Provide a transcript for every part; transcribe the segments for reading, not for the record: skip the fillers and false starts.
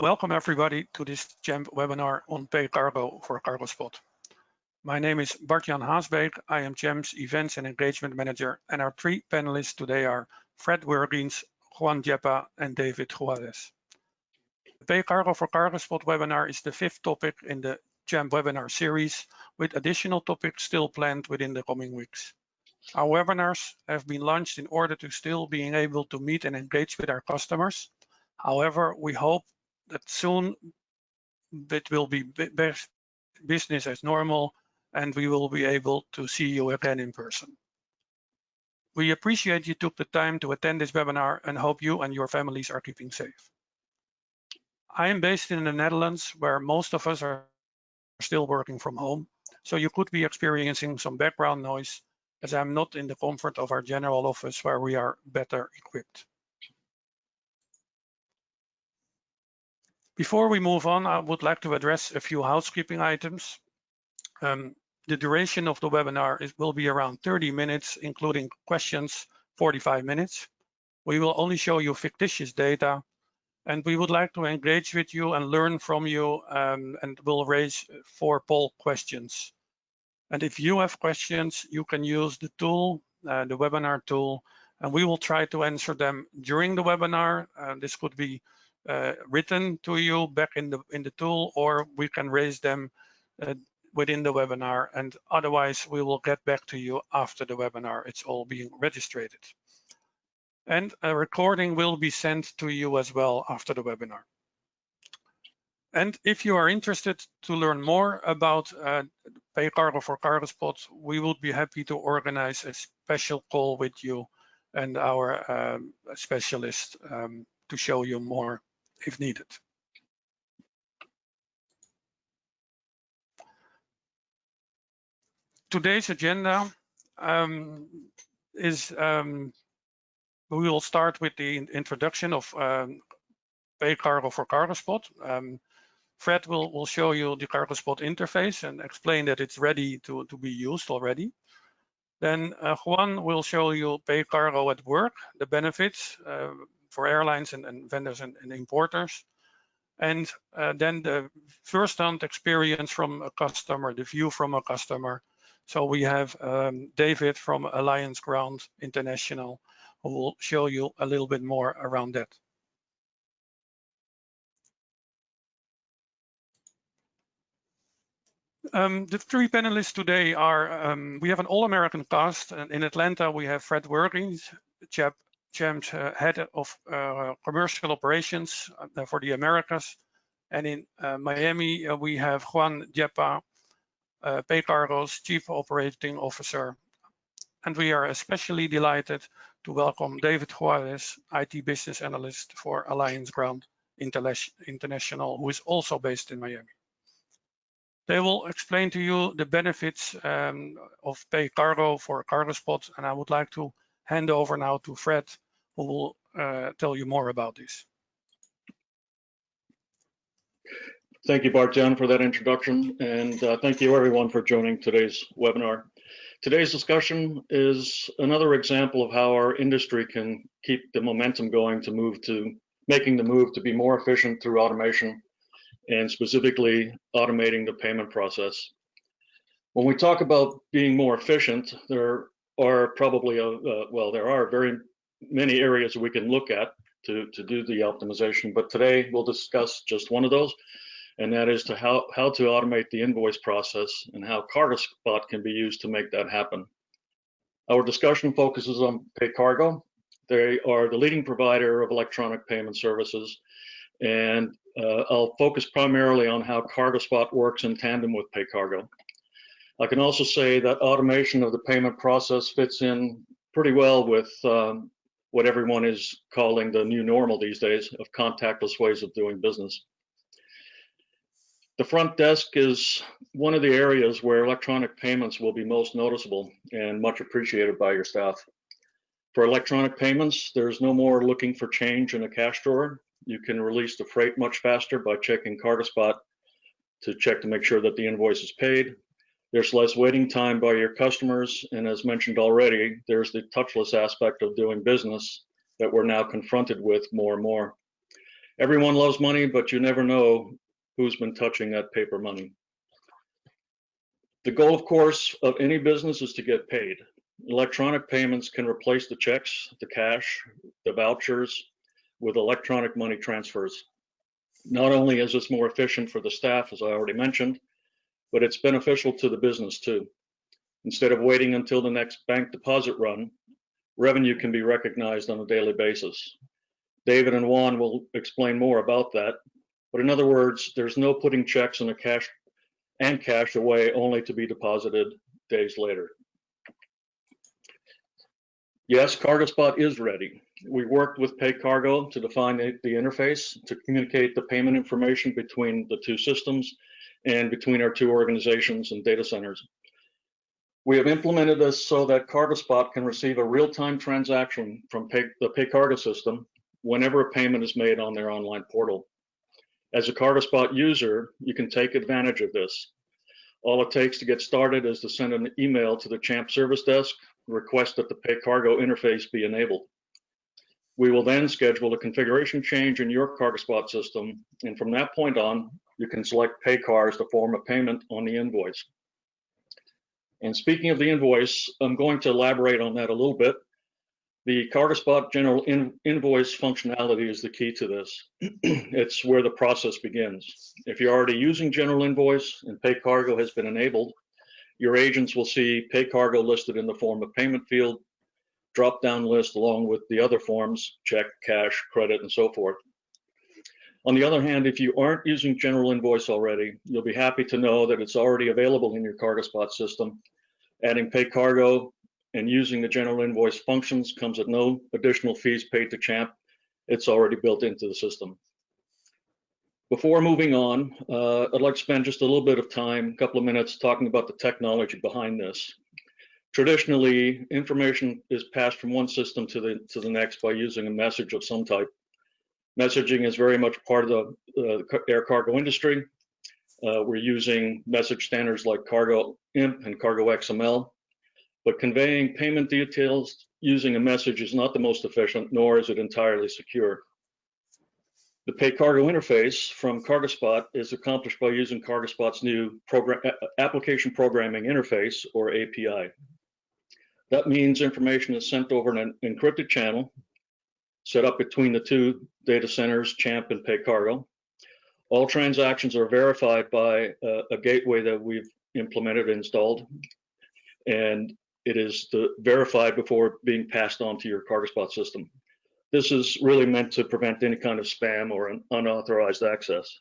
Welcome everybody to this GEMP webinar on PayCargo for Cargospot. My name is Bart-Jan Haasbeek. I am GEMP's Events and Engagement Manager, and our three panelists today are Fred Werginz, Juan Dieppa, and David Juarez. The PayCargo for Cargospot webinar is the fifth topic in the GEMP webinar series, with additional topics still planned within the coming weeks. Our webinars have been launched in order to still being able to meet and engage with our customers. However, we hope that soon it will be business as normal and we will be able to see you again in person. We appreciate you took the time to attend this webinar and hope you and your families are keeping safe. I am based in the Netherlands, where most of us are still working from home, so you could be experiencing some background noise as I'm not in the comfort of our general office where we are better equipped. Before we move on, I would like to address a few housekeeping items. The duration of the webinar will be around 30 minutes, including questions, 45 minutes. We will only show you fictitious data, and we would like to engage with you and learn from you, and we'll raise 4 poll questions. And if you have questions, you can use the tool, the webinar tool, and we will try to answer them during the webinar. This could be written to you back in the tool, or we can raise them within the webinar, and otherwise we will get back to you after the webinar. It's all being registered. And a recording will be sent to you as well after the webinar. And if you are interested to learn more about PayCargo for Cargospot, we would be happy to organize a special call with you and our specialist to show you more if needed. Today's agenda is we will start with the introduction of PayCargo for Cargospot. Fred will show you the Cargospot interface and explain that it's ready to be used already. Then Juan will show you PayCargo at work, the benefits for airlines and vendors and importers. And then the first-hand experience from a customer, the view from a customer. So we have David from Alliance Ground International, who will show you a little bit more around that. The three panelists today are, we have an all-American cast. And in Atlanta, we have Fred Werginz, GEMP's head of commercial operations for the Americas. And in Miami, we have Juan Dieppa, PayCargo's Chief Operating Officer. And we are especially delighted to welcome David Juarez, IT Business Analyst for Alliance Ground International, who is also based in Miami. They will explain to you the benefits of PayCargo for Cargospot, and I would like to hand over now to Fred, who will tell you more about this. Thank you, Bart-Jan, for that introduction, and thank you everyone for joining today's webinar. Today's discussion is another example of how our industry can keep the momentum going to making the move to be more efficient through automation, and specifically automating the payment process. When we talk about being more efficient, there are probably there are very many areas we can look at to do the optimization, but today we'll discuss just one of those, and that is how to automate the invoice process and how Cargospot can be used to make that happen. Our discussion focuses on PayCargo. They are the leading provider of electronic payment services, and I'll focus primarily on how Cargospot works in tandem with PayCargo. I can also say that automation of the payment process fits in pretty well with what everyone is calling the new normal these days of contactless ways of doing business. The front desk is one of the areas where electronic payments will be most noticeable and much appreciated by your staff. For electronic payments, there's no more looking for change in a cash drawer. You can release the freight much faster by checking Cargospot to check to make sure that the invoice is paid. There's less waiting time by your customers, and as mentioned already, there's the touchless aspect of doing business that we're now confronted with more and more. Everyone loves money, but you never know who's been touching that paper money. The goal, of course, of any business is to get paid. Electronic payments can replace the checks, the cash, the vouchers with electronic money transfers. Not only is this more efficient for the staff, as I already mentioned, but it's beneficial to the business too. Instead of waiting until the next bank deposit run, revenue can be recognized on a daily basis. David and Juan will explain more about that. But in other words, there's no putting checks in a cash away only to be deposited days later. Yes, Cargospot is ready. We worked with PayCargo to define the interface to communicate the payment information between the two systems and between our two organizations and data centers. We have implemented this so that Cargospot can receive a real-time transaction from the PayCargo system whenever a payment is made on their online portal. As a Cargospot user, you can take advantage of this. All it takes to get started is to send an email to the CHAMP service desk, request that the PayCargo interface be enabled. We will then schedule a configuration change in your Cargospot system, and from that point on, you can select PayCar as the form of payment on the invoice. And speaking of the invoice, I'm going to elaborate on that a little bit. The Cargospot general invoice functionality is the key to this. It's where the process begins. If you're already using general invoice and PayCargo has been enabled, your agents will see PayCargo listed in the form of payment field, drop-down list along with the other forms, check, cash, credit, and so forth. On the other hand, if you aren't using general invoice already, you'll be happy to know that it's already available in your Cargospot system. Adding PayCargo and using the general invoice functions comes at no additional fees paid to CHAMP. It's already built into the system. Before moving on, I'd like to spend just a little bit of time, a couple of minutes, talking about the technology behind this. Traditionally, information is passed from one system to the next by using a message of some type. Messaging is very much part of the air cargo industry. We're using message standards like Cargo Imp and Cargo XML. But conveying payment details using a message is not the most efficient, nor is it entirely secure. The PayCargo interface from Cargospot is accomplished by using Cargospot's new application programming interface, or API. That means information is sent over an encrypted channel set up between the two data centers, CHAMP and PayCargo. All transactions are verified by a gateway that we've implemented and installed, and it is verified before being passed on to your Cargospot system. This is really meant to prevent any kind of spam or unauthorized access.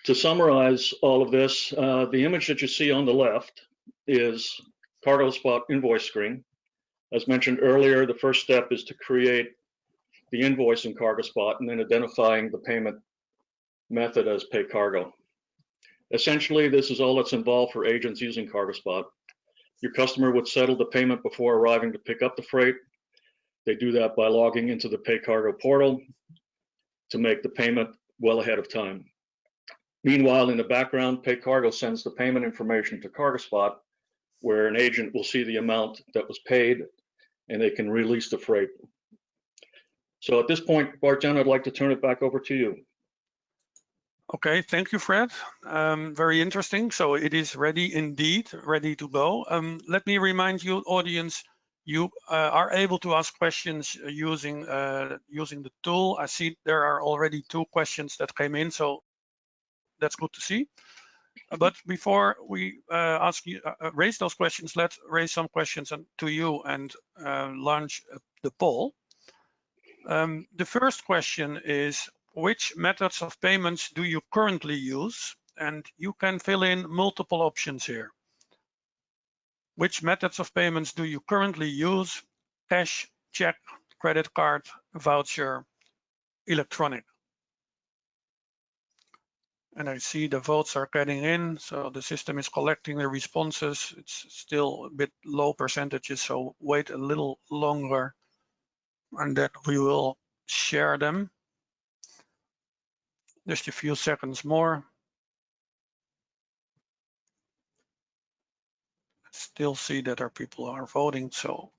To summarize all of this, the image that you see on the left is Cargospot invoice screen. As mentioned earlier, the first step is to create the invoice in Cargospot and then identifying the payment method as PayCargo. Essentially, this is all that's involved for agents using Cargospot. Your customer would settle the payment before arriving to pick up the freight. They do that by logging into the PayCargo portal to make the payment well ahead of time. Meanwhile, in the background, PayCargo sends the payment information to Cargospot, where an agent will see the amount that was paid and they can release the freight. So at this point, Bart-Jan, I'd like to turn it back over to you. Okay, thank you, Fred. Very interesting. So it is ready indeed, ready to go. Let me remind you, audience, you are able to ask questions using the tool. I see there are already 2 questions that came in, so that's good to see. But before we ask you raise those questions, let's raise some questions to you and launch the poll. The first question is, which methods of payments do you currently use? And you can fill in multiple options here. Which methods of payments do you currently use? Cash, check, credit card, voucher, electronic. And I see the votes are getting in, so the system is collecting the responses. It's still a bit low percentages, so wait a little longer and then we will share them. Just a few seconds more. Still see that our people are voting, so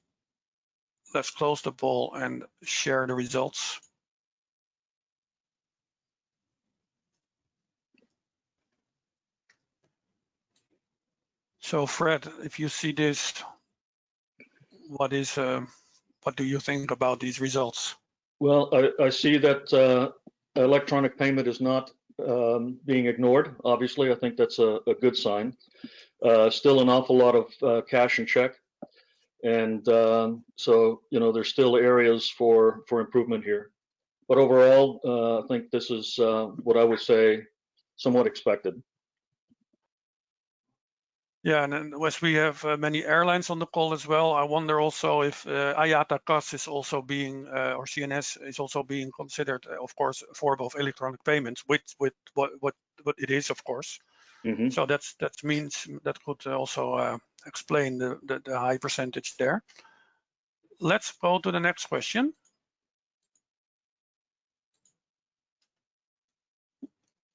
let's close the poll and share the results. So Fred, if you see this, what do you think about these results? Well, I see that electronic payment is not being ignored. Obviously, I think that's a good sign. Still an awful lot of cash and check. And so, there's still areas for improvement here. But overall, I think this is what I would say somewhat expected. Yeah, and then as we have many airlines on the call as well, I wonder also if IATA CAS is also being, or CNS is also being considered, of course, a form of electronic payments, with what it is, of course. Mm-hmm. So that means that could also explain the high percentage there. Let's go to the next question.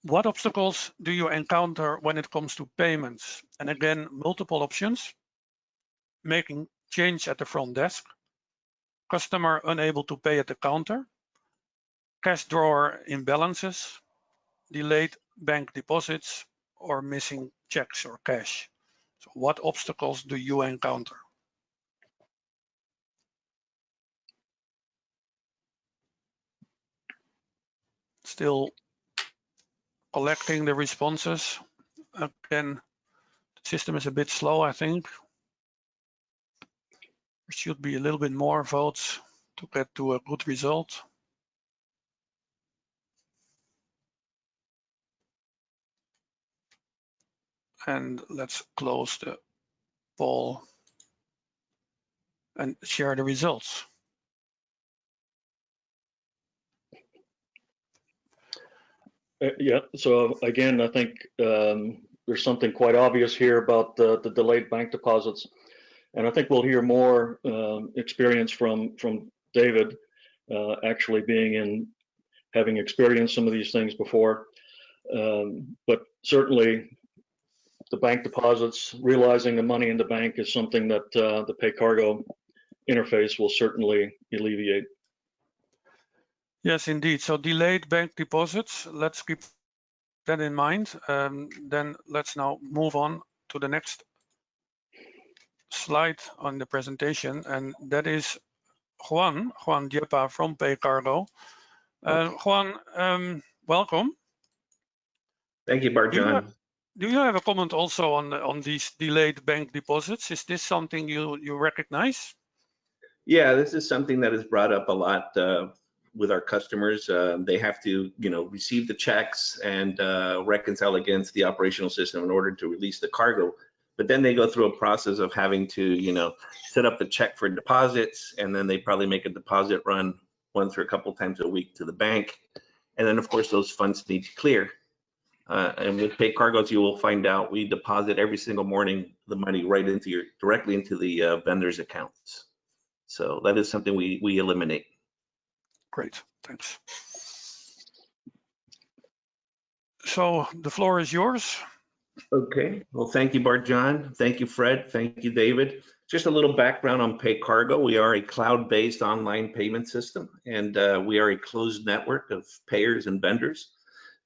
What obstacles do you encounter when it comes to payments? And again, multiple options: making change at the front desk, customer unable to pay at the counter, cash drawer imbalances, delayed bank deposits, or missing checks or cash. So what obstacles do you encounter? Still collecting the responses. Again, the system is a bit slow, I think. There should be a little bit more votes to get to a good result. And let's close the poll and share the results. Yeah, so again, I think there's something quite obvious here about the delayed bank deposits. And I think we'll hear more experience from David, actually having experienced some of these things before. But certainly the bank deposits, realizing the money in the bank is something that the PayCargo interface will certainly alleviate. Yes, indeed. So delayed bank deposits, let's keep that in mind. Then let's now move on to the next slide on the presentation, and that is Juan Dieppa from PayCargo. Juan, welcome. Thank you, Bart-Jan. Do you have a comment also on these delayed bank deposits? Is this something you recognize? Yeah, this is something that is brought up a lot with our customers. They have to, receive the checks and reconcile against the operational system in order to release the cargo. But then they go through a process of having to, set up the check for deposits, and then they probably make a deposit run once or a couple times a week to the bank. And then, of course, those funds need to clear. And with PayCargo, you will find out we deposit every single morning the money right directly into the vendor's accounts. So that is something we eliminate. Great, thanks. So the floor is yours. Okay, well, thank you, Bart-Jan. Thank you, Fred. Thank you, David. Just a little background on PayCargo. We are a cloud-based online payment system, and we are a closed network of payers and vendors.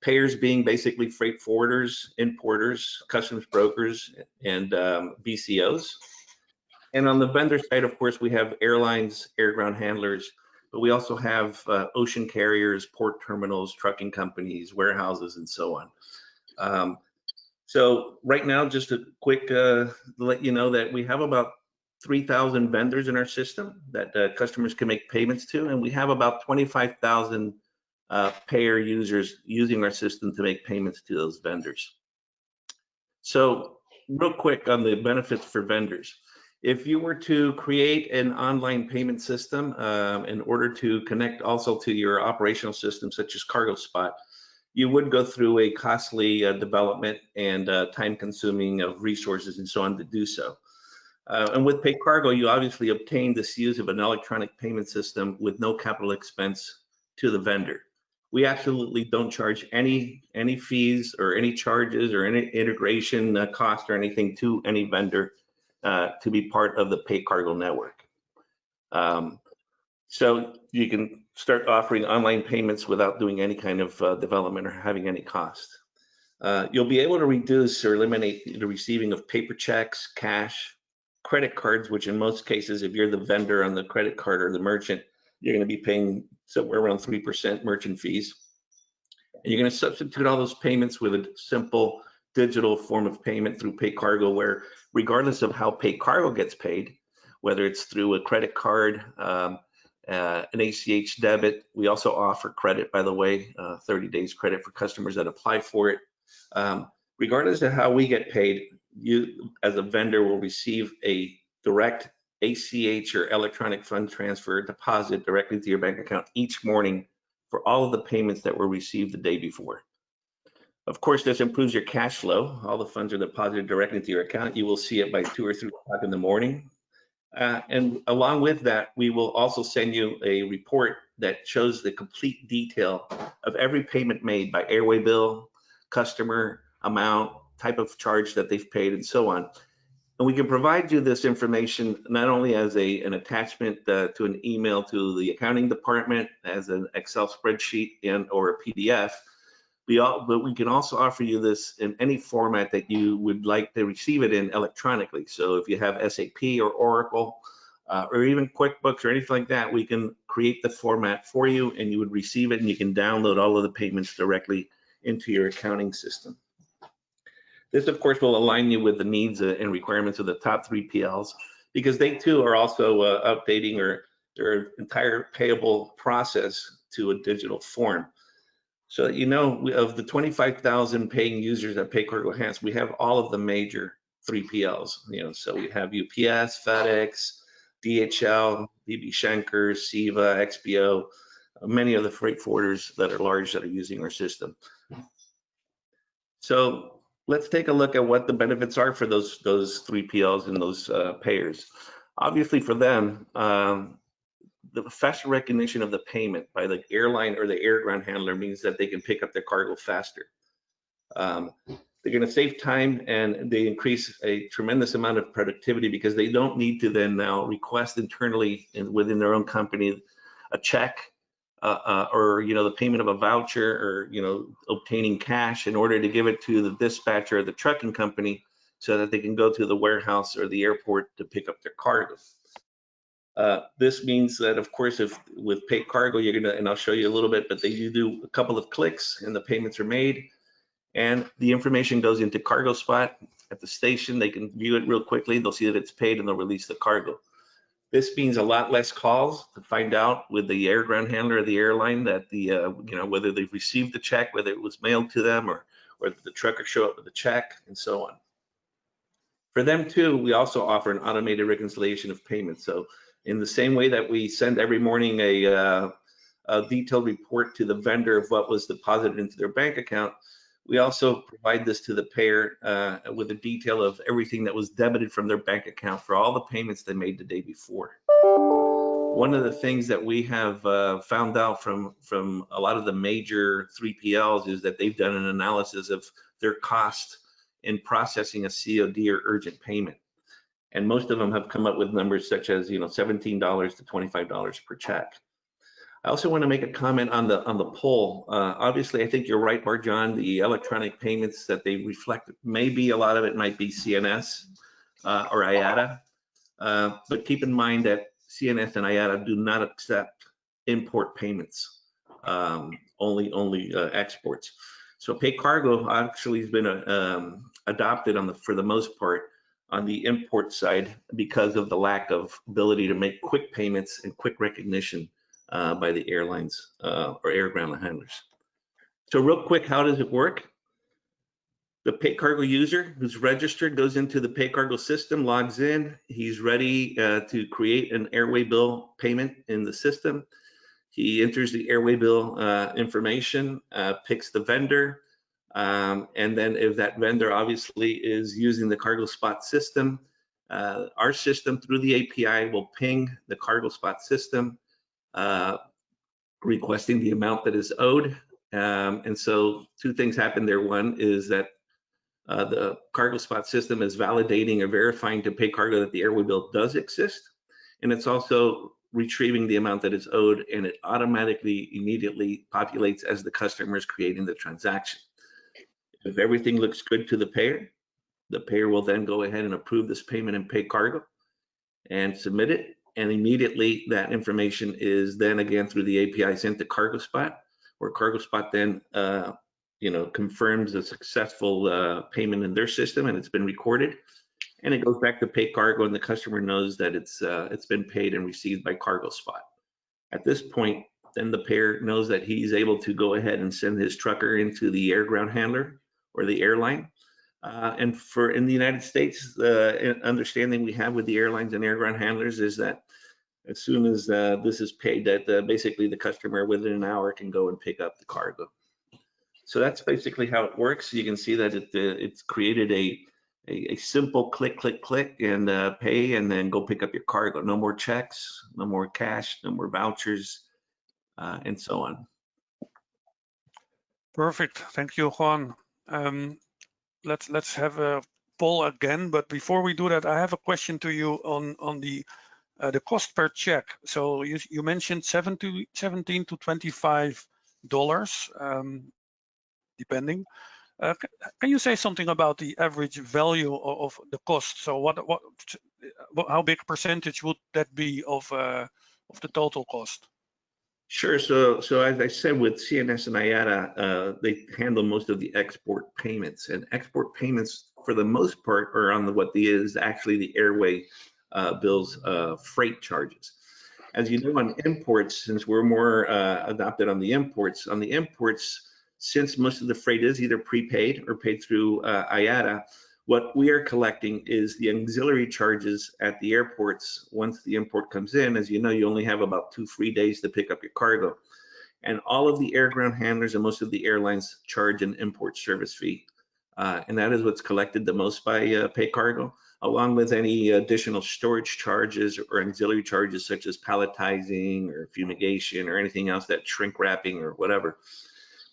Payers being basically freight forwarders, importers, customs brokers, and BCOs. And on the vendor side, of course, we have airlines, air ground handlers, but we also have ocean carriers, port terminals, trucking companies, warehouses, and so on. So right now, just a quick let you know that we have about 3,000 vendors in our system that customers can make payments to, and we have about 25,000 payer users using our system to make payments to those vendors. So real quick on the benefits for vendors. If you were to create an online payment system in order to connect also to your operational system, such as CargoSpot, you would go through a costly development and time-consuming of resources and so on to do so. And with PayCargo, you obviously obtain this use of an electronic payment system with no capital expense to the vendor. We absolutely don't charge any fees or any charges or any integration cost or anything to any vendor to be part of the PayCargo network. So you can start offering online payments without doing any kind of development or having any cost. You'll be able to reduce or eliminate the receiving of paper checks, cash, credit cards, which in most cases, if you're the vendor on the credit card or the merchant, you're going to be paying somewhere around 3% merchant fees. And you're going to substitute all those payments with a simple digital form of payment through PayCargo, where regardless of how PayCargo gets paid, whether it's through a credit card, an ACH debit, we also offer credit, by the way, 30 days credit for customers that apply for it. Regardless of how we get paid, you as a vendor will receive a direct ACH or electronic fund transfer deposit directly to your bank account each morning for all of the payments that were received the day before. Of course, this improves your cash flow. All the funds are deposited directly into your account. You will see it by 2 or 3 o'clock in the morning. And along with that, we will also send you a report that shows the complete detail of every payment made by airway bill, customer, amount, type of charge that they've paid, and so on. And we can provide you this information not only as an attachment to an email to the accounting department, as an Excel spreadsheet and or a PDF, but we can also offer you this in any format that you would like to receive it in electronically. So if you have SAP or Oracle or even QuickBooks or anything like that, we can create the format for you and you would receive it and you can download all of the payments directly into your accounting system. This, of course, will align you with the needs and requirements of the top 3PLs because they too are also updating their entire payable process to a digital form. So that you know, of the 25,000 paying users that PayCargo has, we have all of the major 3PLs. You know, so we have UPS, FedEx, DHL, DB Schenker, SEVA, XPO, many of the freight forwarders that are large that are using our system. So let's take a look at what the benefits are for those 3PLs and those payers. Obviously, for them, the faster recognition of the payment by the airline or the air ground handler means that they can pick up their cargo faster. They're going to save time and they increase a tremendous amount of productivity because they don't need to then now request internally and within their own company a check or the payment of a voucher or obtaining cash in order to give it to the dispatcher or the trucking company so that they can go to the warehouse or the airport to pick up their cargo. This means that, of course, if with PayCargo, you're gonna, and I'll show you a little bit, but you do a couple of clicks and the payments are made, and the information goes into CargoSpot at the station. They can view it real quickly. They'll see that it's paid and they'll release the cargo. This means a lot less calls to find out with the air ground handler or the airline that whether they've received the check, whether it was mailed to them, or the trucker show up with the check, and so on. For them too, we also offer an automated reconciliation of payments. So in the same way that we send every morning a detailed report to the vendor of what was deposited into their bank account, we also provide this to the payer with a detail of everything that was debited from their bank account for all the payments they made the day before. One of the things that we have found out from a lot of the major 3PLs is that they've done an analysis of their cost in processing a COD or urgent payment. And most of them have come up with numbers such as $17 to $25 per check. I also want to make a comment on the poll. Obviously, I think you're right, Barjon. The electronic payments that they reflect, maybe a lot of it might be CNS or IATA. But keep in mind that CNS and IATA do not accept import payments, only exports. So PayCargo actually has been adopted for the most part on the import side because of the lack of ability to make quick payments and quick recognition by the airlines or air ground handlers. So real quick, how does it work? The PayCargo user who's registered goes into the PayCargo system, logs in, he's ready to create an airway bill payment in the system. He enters the airway bill information, picks the vendor, and then if that vendor obviously is using the CargoSpot system, our system through the API will ping the CargoSpot system requesting the amount that is owed. And so two things happen there. One is that the CargoSpot system is validating or verifying to PayCargo that the airway bill does exist. And it's also retrieving the amount that is owed, and it automatically immediately populates as the customer is creating the transaction. If everything looks good to the payer will then go ahead and approve this payment in PayCargo and submit it. And immediately that information is then again through the API sent to CargoSpot, where CargoSpot then confirms a successful payment in their system and it's been recorded. And it goes back to PayCargo and the customer knows that it's been paid and received by CargoSpot. At this point, then the payer knows that he's able to go ahead and send his trucker into the air ground handler or the airline. And in the United States, the understanding we have with the airlines and air ground handlers is that as soon as this is paid, that basically the customer within an hour can go and pick up the cargo. So that's basically how it works. You can see that it's created a simple click, click, click, and pay, and then go pick up your cargo. No more checks, no more cash, no more vouchers, and so on. Perfect. Thank you, Juan. Let's have a poll again, but before we do that, I have a question to you on the cost per check. So you mentioned $17 to $25, depending. Can you say something about the average value of the cost? So how big percentage would that be of the total cost? Sure. So as I said, with CNS and IATA, they handle most of the export payments, and export payments, for the most part, are on what is actually the airway bills, freight charges. As you know, on imports, since we're more adopted on the imports, since most of the freight is either prepaid or paid through IATA, what we are collecting is the auxiliary charges at the airports. Once the import comes in, as you know, you only have about 2 free days to pick up your cargo. And all of the air ground handlers and most of the airlines charge an import service fee. And that is what's collected the most by PayCargo, along with any additional storage charges or auxiliary charges such as palletizing or fumigation or anything else, that shrink wrapping or whatever.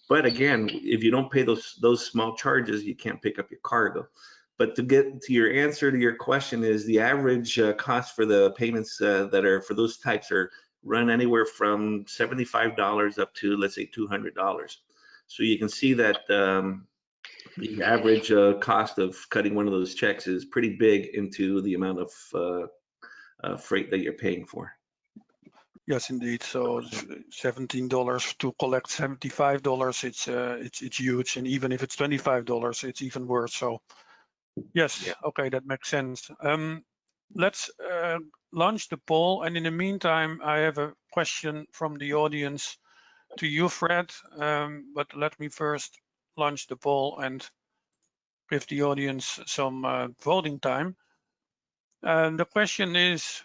But again, if you don't pay those small charges, you can't pick up your cargo. But to get to your answer to your question is the average cost for the payments that are for those types are run anywhere from $75 up to, let's say, $200. So you can see that the average cost of cutting one of those checks is pretty big into the amount of freight that you're paying for. Yes, indeed. So $17 to collect $75, it's huge, and even if it's $25, it's even worse. So yes, yeah. Okay, that makes sense. Let's launch the poll, and in the meantime, I have a question from the audience to you, Fred. But let me first launch the poll and give the audience some voting time. The question is,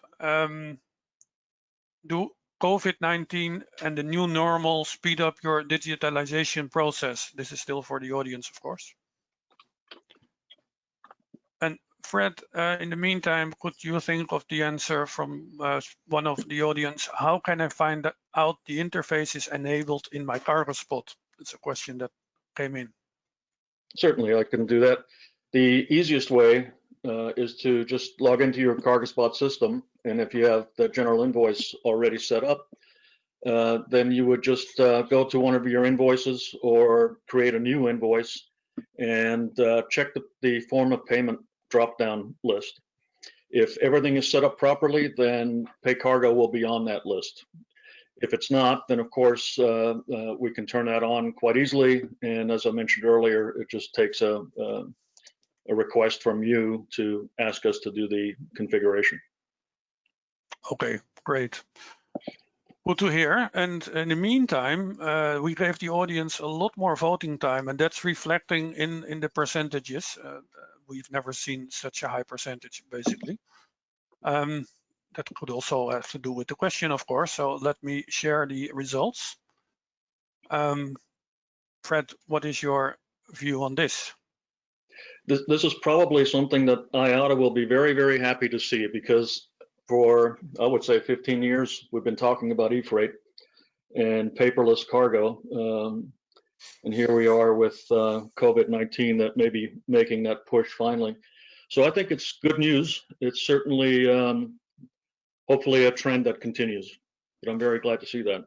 do COVID-19 and the new normal speed up your digitalization process? This is still for the audience, of course. And Fred, in the meantime, could you think of the answer from one of the audience? How can I find out the interface is enabled in my Cargospot? It's a question that came in. Certainly, I can do that. The easiest way is to just log into your Cargospot system, and if you have the general invoice already set up, then you would just go to one of your invoices or create a new invoice and check the form of payment drop-down list. If everything is set up properly, then PayCargo will be on that list. If it's not, then of course we can turn that on quite easily. And as I mentioned earlier, it just takes a request from you to ask us to do the configuration. Okay, great. Good to hear. And in the meantime, we gave the audience a lot more voting time, and that's reflecting in the percentages. We've never seen such a high percentage, basically. That could also have to do with the question, of course. So let me share the results. Fred, what is your view on this? This is probably something that IATA will be very, very happy to see, because for, I would say, 15 years, we've been talking about e-freight and paperless cargo. And here we are with COVID-19 that may be making that push finally. So I think it's good news. It's certainly, hopefully, a trend that continues. But I'm very glad to see that.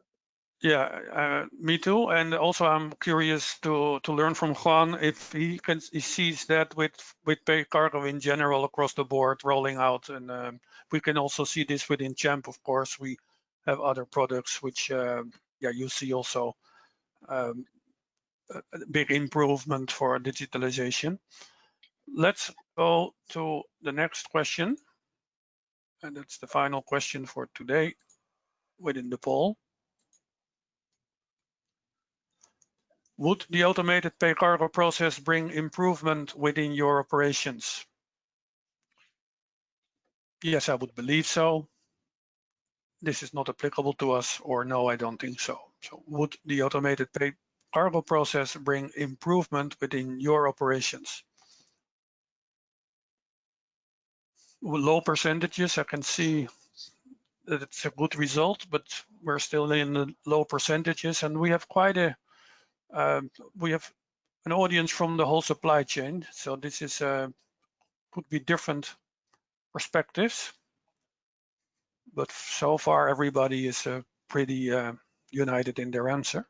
Yeah, me too. And also, I'm curious to learn from Juan if he sees that with PayCargo in general across the board rolling out. And we can also see this within Champ, of course. We have other products which, yeah, you see also a big improvement for digitalization. Let's go to the next question. And that's the final question for today within the poll. Would the automated PayCargo process bring improvement within your operations? Yes, I would believe so. This is not applicable to us, or no, I don't think so. So would the automated PayCargo process bring improvement within your operations? Low percentages, I can see that it's a good result, but we're still in the low percentages, and we have quite a we have an audience from the whole supply chain. So this is could be different perspectives, but so far everybody is pretty united in their answer.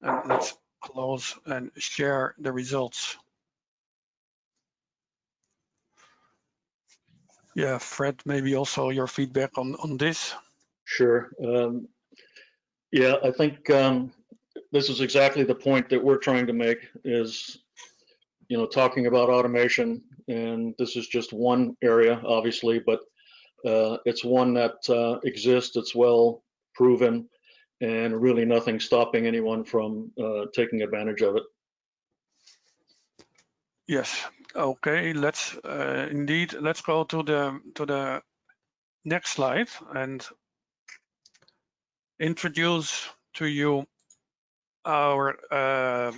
And let's close and share the results. Yeah, Fred, maybe also your feedback on this. Sure. Yeah, I think this is exactly the point that we're trying to make is, you know, talking about automation, and this is just one area, obviously, but it's one that exists, it's well proven, and really nothing stopping anyone from taking advantage of it. Yes. Okay. Let's indeed. Let's go to the next slide and introduce to you our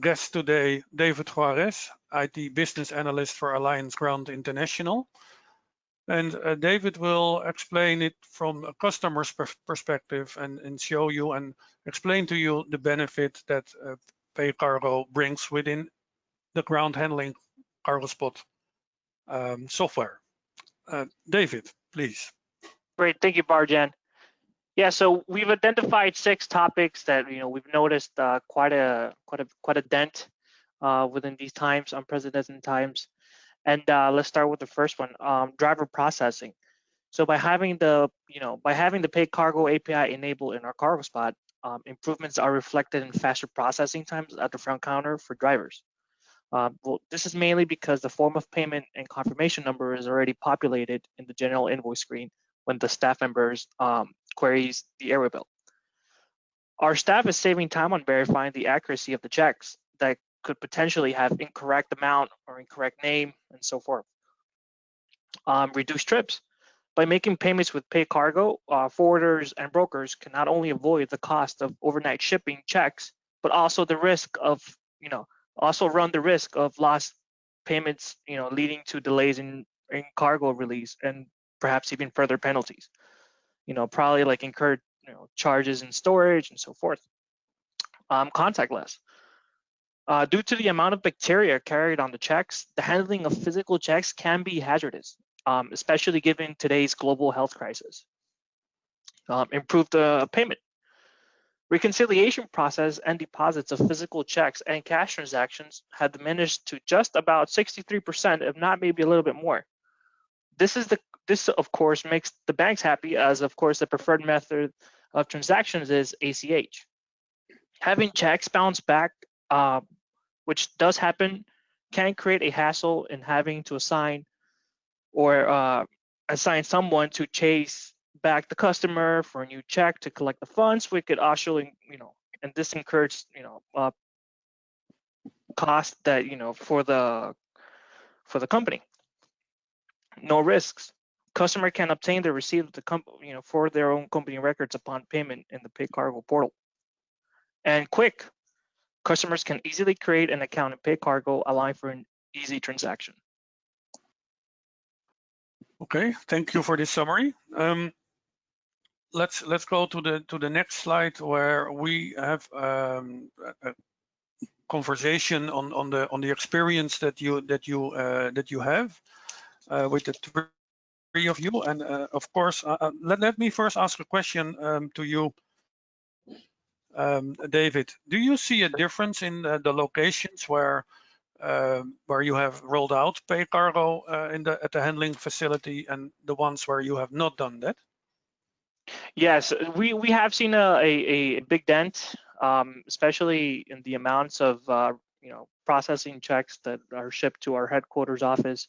guest today, David Juarez, IT Business Analyst for Alliance Ground International. And David will explain it from a customer's perspective and show you and explain to you the benefit that PayCargo brings within the ground handling Cargospot software. David, please. Great, thank you, Barjan. Yeah, so we've identified 6 topics that we've noticed quite a dent within these times, unprecedented times. And let's start with the first one, driver processing. So by having the PayCargo API enabled in our Cargospot, improvements are reflected in faster processing times at the front counter for drivers. Well, this is mainly because the form of payment and confirmation number is already populated in the general invoice screen when the staff members queries the airway bill. Our staff is saving time on verifying the accuracy of the checks that could potentially have incorrect amount or incorrect name and so forth. Reduce trips. By making payments with PayCargo, forwarders and brokers can not only avoid the cost of overnight shipping checks, but also the risk of, also run the risk of lost payments, leading to delays in cargo release and perhaps even further penalties. Probably like incurred charges in storage and so forth. Contactless. Due to the amount of bacteria carried on the checks, the handling of physical checks can be hazardous, especially given today's global health crisis. Improve the payment. Reconciliation process and deposits of physical checks and cash transactions have diminished to just about 63%, if not maybe a little bit more. This of course makes the banks happy, as of course the preferred method of transactions is ACH. Having checks bounce back, which does happen, can create a hassle in having to assign someone to chase back the customer for a new check to collect the funds. We could also, and this incurs, cost that, for the company. No risks. Customer can obtain the receipt of the for their own company records upon payment in the PayCargo portal. And quick. Customers can easily create an account in PayCargo, allowing for an easy transaction. Okay, thank you for this summary. Let's go to the next slide where we have a conversation on the experience that you have with the of you. And of course, let me first ask a question to you, David. Do you see a difference in the locations where you have rolled out PayCargo at the handling facility and the ones where you have not done that? Yes, we have seen a big dent, especially in the amounts of processing checks that are shipped to our headquarters office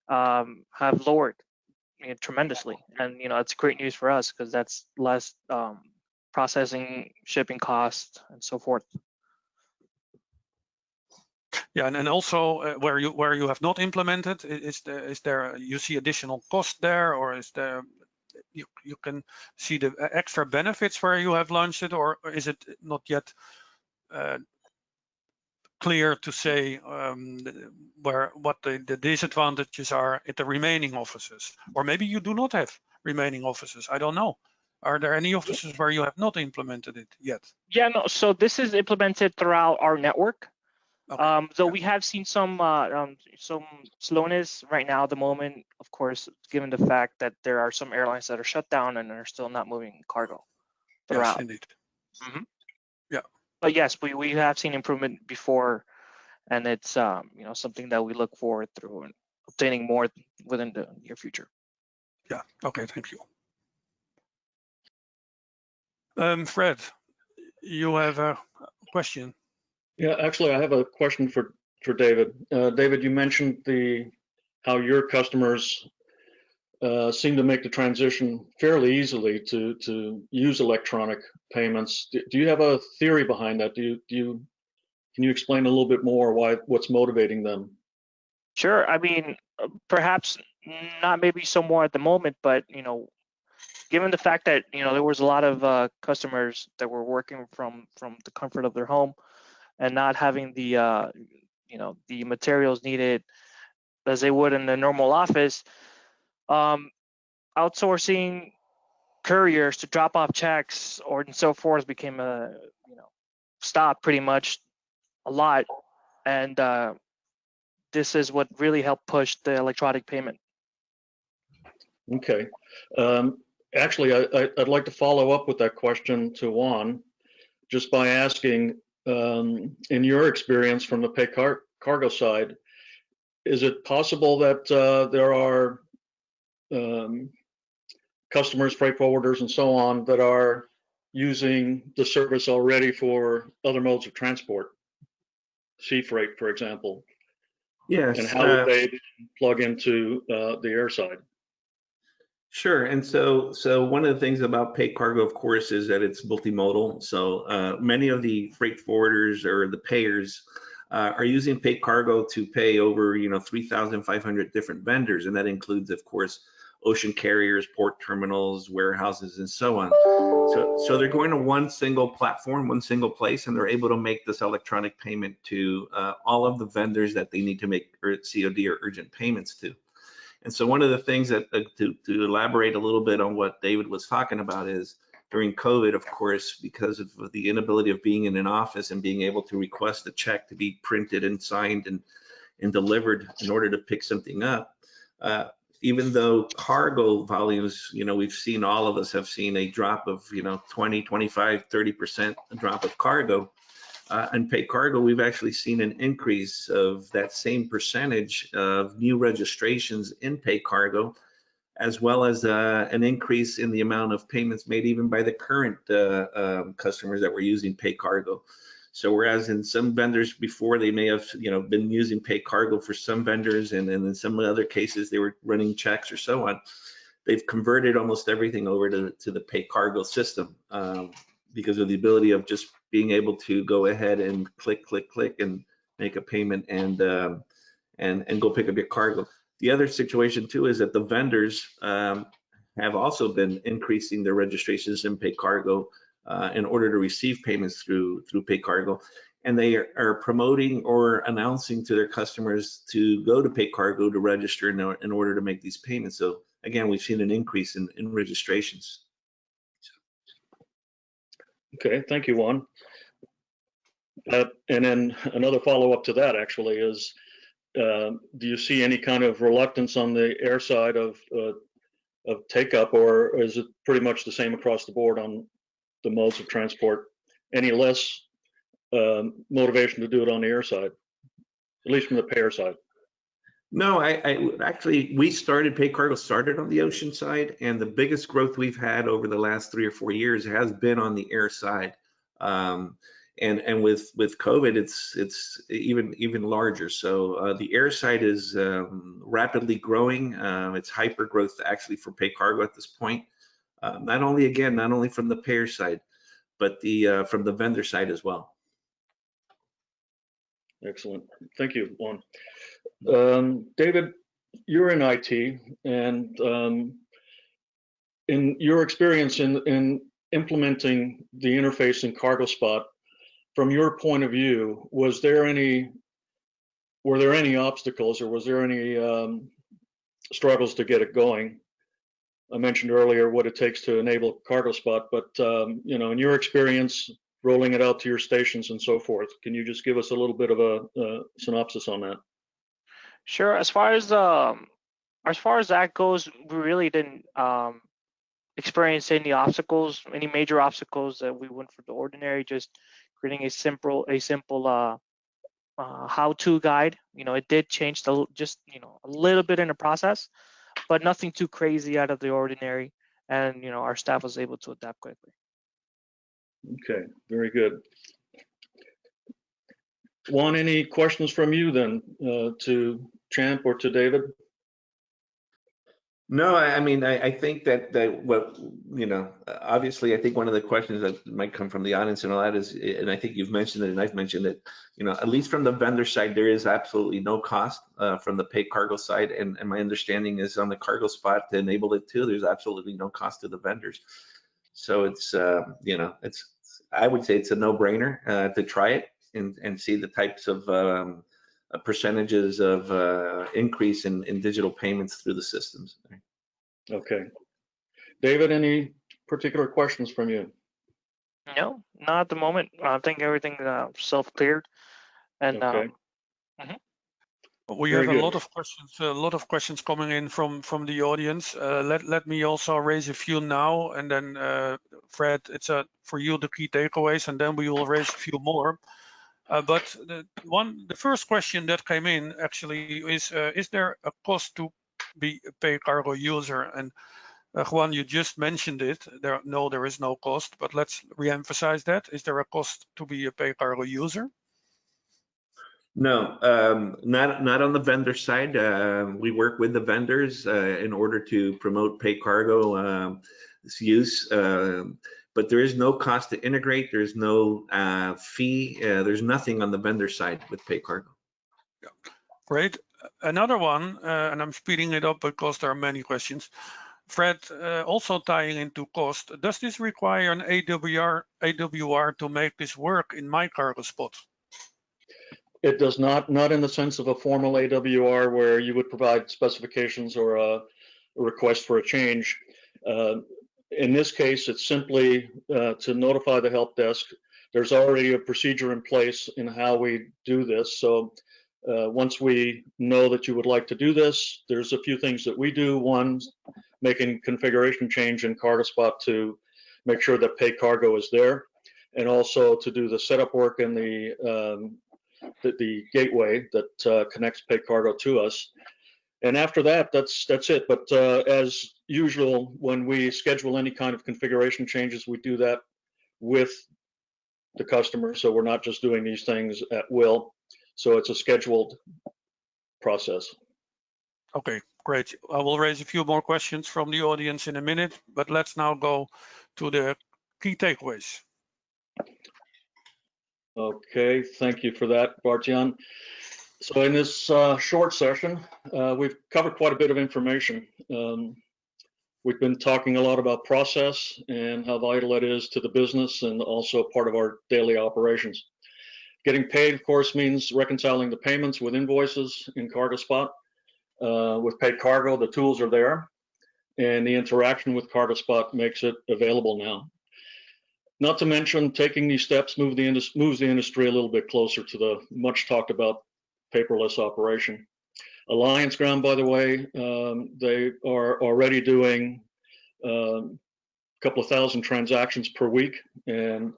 have lowered tremendously, and it's great news for us because that's less processing, shipping costs, and so forth. Yeah, and also where you have not implemented, is there you see additional cost there, or is there you can see the extra benefits where you have launched it, or is it not yet clear to say what the disadvantages are at the remaining offices? Or maybe you do not have remaining offices, I don't know. Are there any offices where you have not implemented it yet? Yeah, no, so this is implemented throughout our network. Okay. So we have seen some slowness right now at the moment, of course, given the fact that there are some airlines that are shut down and are still not moving cargo throughout. Yes, indeed. Mm-hmm. Yeah. But yes, we have seen improvement before, and it's something that we look forward through and obtaining more within the near future. Yeah. Okay. Thank you. Fred, you have a question. Yeah, actually, I have a question for David. David, you mentioned how your customers seem to make the transition fairly easily to use electronic payments. Do you have a theory behind that? Can you explain a little bit more what's motivating them? Sure. I mean, perhaps not maybe so more at the moment, but given the fact that there was a lot of customers that were working from the comfort of their home and not having the the materials needed as they would in the normal office, outsourcing couriers to drop off checks or and so forth became a stop pretty much a lot, and this is what really helped push the electronic payment. Okay. Actually, I'd like to follow up with that question to Juan, just by asking, in your experience from the PayCargo side, is it possible that there are customers, freight forwarders, and so on that are using the service already for other modes of transport, sea freight, for example? Yes. And how would they plug into the air side? Sure. And so one of the things about PayCargo, of course, is that it's multimodal. So many of the freight forwarders or the payers are using PayCargo to pay over 3,500 different vendors, and that includes, of course, ocean carriers, port terminals, warehouses, and so on. So they're going to one single platform, one single place, and they're able to make this electronic payment to all of the vendors that they need to make COD or urgent payments to. And so one of the things that to elaborate a little bit on what David was talking about is during COVID, of course, because of the inability of being in an office and being able to request a check to be printed and signed and delivered in order to pick something up, even though cargo volumes, we've seen, all of us have seen a drop of 20, 25, 30% drop of cargo. And PayCargo, we've actually seen an increase of that same percentage of new registrations in PayCargo, as well as an increase in the amount of payments made even by the current customers that were using PayCargo. So whereas in some vendors before, they may have been using PayCargo for some vendors, and in some other cases they were running checks or so on, they've converted almost everything over to the PayCargo system because of the ability of just being able to go ahead and click and make a payment and go pick up your cargo. The other situation too is that the vendors have also been increasing their registrations in PayCargo in order to receive payments through PayCargo, and they are promoting or announcing to their customers to go to PayCargo to register in order to make these payments. So again, we've seen an increase in registrations. Okay, thank you, Juan. And then another follow-up to that actually is, do you see any kind of reluctance on the air side of take up, or is it pretty much the same across the board on the modes of transport? Any less motivation to do it on the air side, at least from the payer side? No, I actually, PayCargo started on the ocean side, and the biggest growth we've had over the last 3 or 4 years has been on the air side. And with COVID, it's even larger. So the air side is rapidly growing. It's hyper growth actually for PayCargo at this point. Not only from the payer side, but from the vendor side as well. Excellent, thank you, Juan. David, you're in IT, and in your experience in implementing the interface in CargoSpot, from your point of view, were there any obstacles, or was there any struggles to get it going? I mentioned earlier what it takes to enable CargoSpot, but in your experience rolling it out to your stations and so forth, can you just give us a little bit of a synopsis on that? Sure. As far as that goes, we really didn't experience any major obstacles that we went for the ordinary. Just creating a simple how-to guide. It did change just a little bit in the process, but nothing too crazy out of the ordinary. And our staff was able to adapt quickly. Okay, very good. Juan, any questions from you then to Champ or to David? No, I think that what, obviously, I think one of the questions that might come from the audience and all that is, and I think you've mentioned it and I've mentioned it, at least from the vendor side, there is absolutely no cost from the PayCargo side. And my understanding is on the CargoSpot to enable it too, there's absolutely no cost to the vendors. So it's, I would say it's a no-brainer to try it and see the types of percentages of increase in digital payments through the systems. Okay. David, any particular questions from you? No, not at the moment. I think everything self-cleared. And okay. We have a lot of questions coming in from the audience. Let me also raise a few now, and then Fred, it's for you the key takeaways, and then we will raise a few more. But the first question that came in actually is there a cost to be a PayCargo user? And Juan, you just mentioned it. There is no cost, but let's re-emphasize that. Is there a cost to be a PayCargo user? No, not on the vendor side. We work with the vendors in order to promote PayCargo's use. But there is no cost to integrate. There's no fee. There's nothing on the vendor side with PayCargo. Yeah. Great. Another one, and I'm speeding it up because there are many questions. Fred, also tying into cost, does this require an AWR to make this work in my CargoSpot? It does not in the sense of a formal AWR where you would provide specifications or a request for a change. In this case, it's simply to notify the help desk. There's already a procedure in place in how we do this. So once we know that you would like to do this, there's a few things that we do. One, making configuration change in CargoSpot to make sure that PayCargo is there, and also to do the setup work and the gateway that connects PayCargo to us. And after that, that's it. But as usual, when we schedule any kind of configuration changes, we do that with the customer. So we're not just doing these things at will. So it's a scheduled process. Okay, great. I will raise a few more questions from the audience in a minute, but let's now go to the key takeaways. Okay, thank you for that, Bart-Jan. So in this short session, we've covered quite a bit of information. We've been talking a lot about process and how vital it is to the business and also part of our daily operations. Getting paid, of course, means reconciling the payments with invoices in CargoSpot. With PayCargo, the tools are there, and the interaction with CargoSpot makes it available now. Not to mention, taking these steps moves the industry a little bit closer to the much talked about paperless operation. Alliance Ground, by the way, they are already doing a couple of thousand transactions per week, and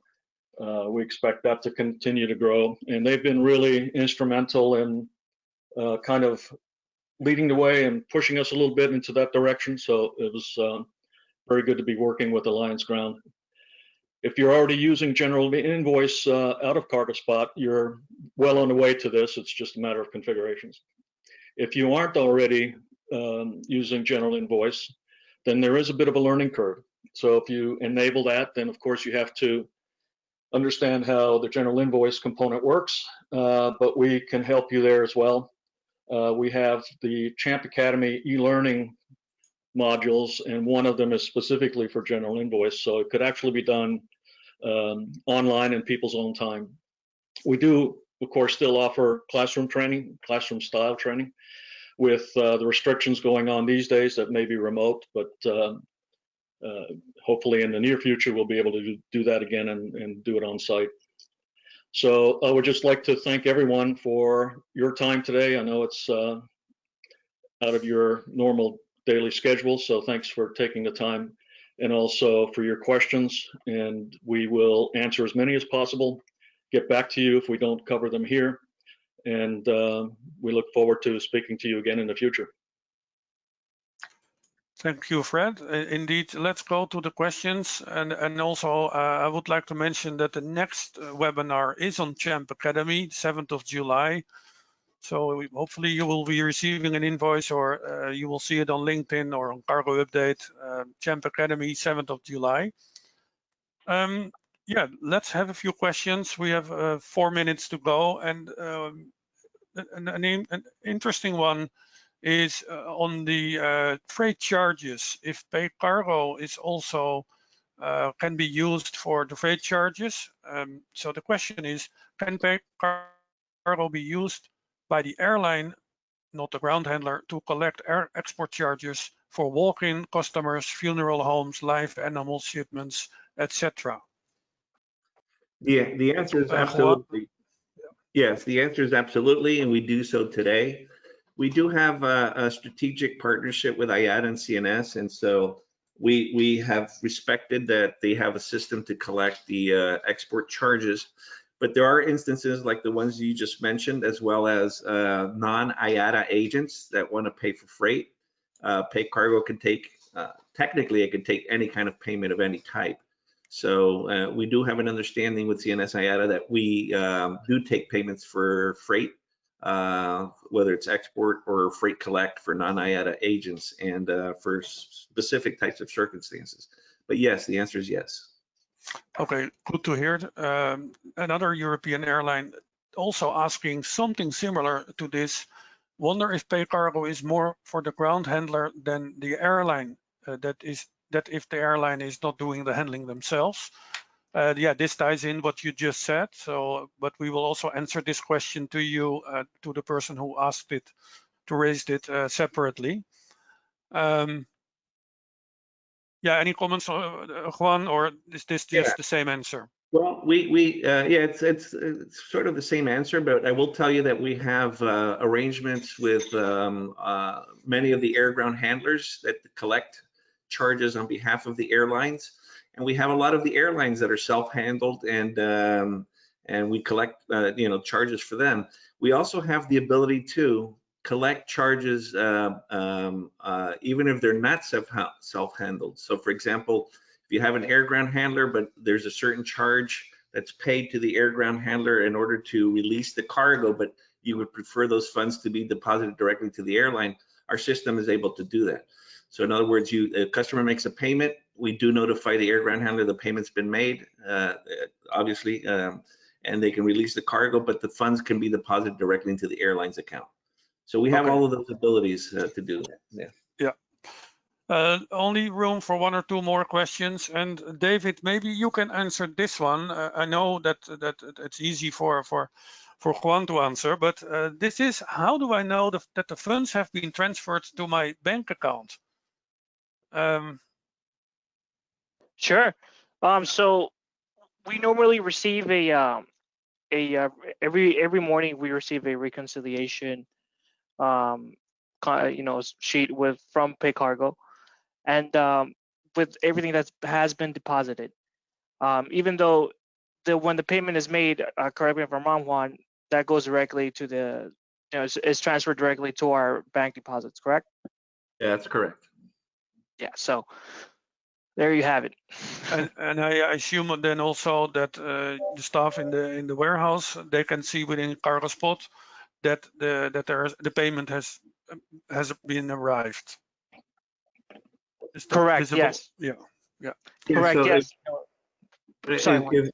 we expect that to continue to grow. And they've been really instrumental in kind of leading the way and pushing us a little bit into that direction. So it was very good to be working with Alliance Ground. If you're already using General Invoice out of Cargospot, you're well on the way to this. It's just a matter of configurations. If you aren't already using General Invoice, then there is a bit of a learning curve. So if you enable that, then of course you have to understand how the General Invoice component works, but we can help you there as well. We have the Champ Academy e-learning modules, and one of them is specifically for General Invoice, so it could actually be done online in people's own time. We do, of course, still offer classroom training, classroom style training, with the restrictions going on these days that may be remote, but hopefully in the near future we'll be able to do that again and do it on site. So I would just like to thank everyone for your time today. I know it's out of your normal daily schedule, so thanks for taking the time, and also for your questions, and we will answer as many as possible, get back to you if we don't cover them here, and we look forward to speaking to you again in the future. Thank you, Fred. Indeed, let's go to the questions. And also, I would like to mention that the next webinar is on Champ Academy, 7th of July. So hopefully you will be receiving an invoice, or you will see it on LinkedIn or on Cargo Update, Champ Academy, 7th of July. Yeah, let's have a few questions. We have 4 minutes to go. And an interesting one is on the freight charges. If PayCargo is also can be used for the freight charges. So the question is, can PayCargo be used by the airline, not the ground handler, to collect export charges for walk-in customers, funeral homes, live animal shipments, etc.? Yeah, the answer is absolutely. Yes, the answer is absolutely, and we do so today. We do have a strategic partnership with IATA and CNS, and so we have respected that they have a system to collect the export charges. But there are instances like the ones you just mentioned, as well as non-IATA agents that want to pay for freight. PayCargo can take, technically it can take any kind of payment of any type. So we do have an understanding with CNS IATA that we do take payments for freight, whether it's export or freight collect for non-IATA agents, and for specific types of circumstances. But yes, the answer is yes. Okay, good to hear. Another European airline also asking something similar to this. Wonder if PayCargo is more for the ground handler than the airline. That if the airline is not doing the handling themselves. Yeah, this ties in what you just said. So, but we will also answer this question to you, to the person who asked it, to raise it separately. Yeah, any comments, Juan, or is this just the same answer? Well, yeah, it's sort of the same answer, but I will tell you that we have arrangements with many of the air ground handlers that collect charges on behalf of the airlines, and we have a lot of the airlines that are self-handled, and we collect charges for them. We also have the ability to collect charges even if they're not self-handled. So for example, if you have an air ground handler, but there's a certain charge that's paid to the air ground handler in order to release the cargo, but you would prefer those funds to be deposited directly to the airline, our system is able to do that. So in other words, a customer makes a payment, we do notify the air ground handler the payment's been made, obviously, and they can release the cargo, but the funds can be deposited directly into the airline's account. So we have all of those abilities to do that. Yeah. Only room for 1 or 2 more questions. And David, maybe you can answer this one. I know that it's easy for Juan to answer, but this is, how do I know that the funds have been transferred to my bank account? Sure. So we normally receive a every morning we receive a reconciliation sheet from PayCargo, and with everything that has been deposited. Even though when the payment is made, correct me if I'm wrong, Juan, that goes directly to the, is transferred directly to our bank deposits, correct? Yeah, that's correct. Yeah, so there you have it. And I assume then also that the staff in the warehouse, they can see within Cargospot that the payment has been arrived. Is that Correct. visible? Yes. Yeah. Correct. So Yes. Sorry, Juan.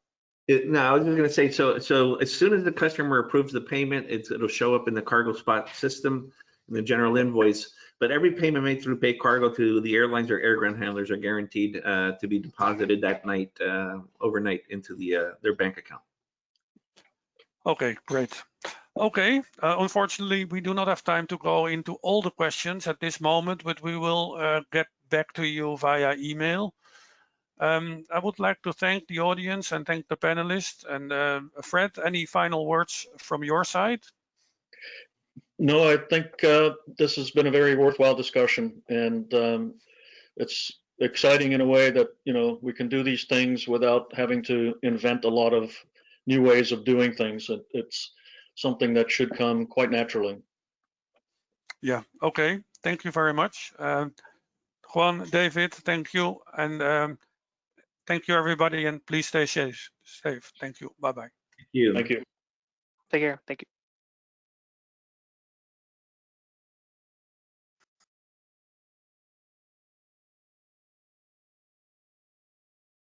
No, I was just going to say, so as soon as the customer approves the payment, it'll show up in the Cargospot system, in the general invoice. But every payment made through PayCargo to the airlines or air ground handlers are guaranteed to be deposited that night, overnight, into their bank account. Okay, great. Okay, unfortunately, we do not have time to go into all the questions at this moment, but we will get back to you via email. I would like to thank the audience and thank the panelists. And Fred, any final words from your side? No, I think this has been a very worthwhile discussion, and it's exciting in a way that we can do these things without having to invent a lot of new ways of doing things. It's something that should come quite naturally. Yeah. Okay. Thank you very much, Juan, David. Thank you, and thank you everybody, and please stay safe. Thank you. Bye bye. Thank you. Thank you. Take care. Thank you.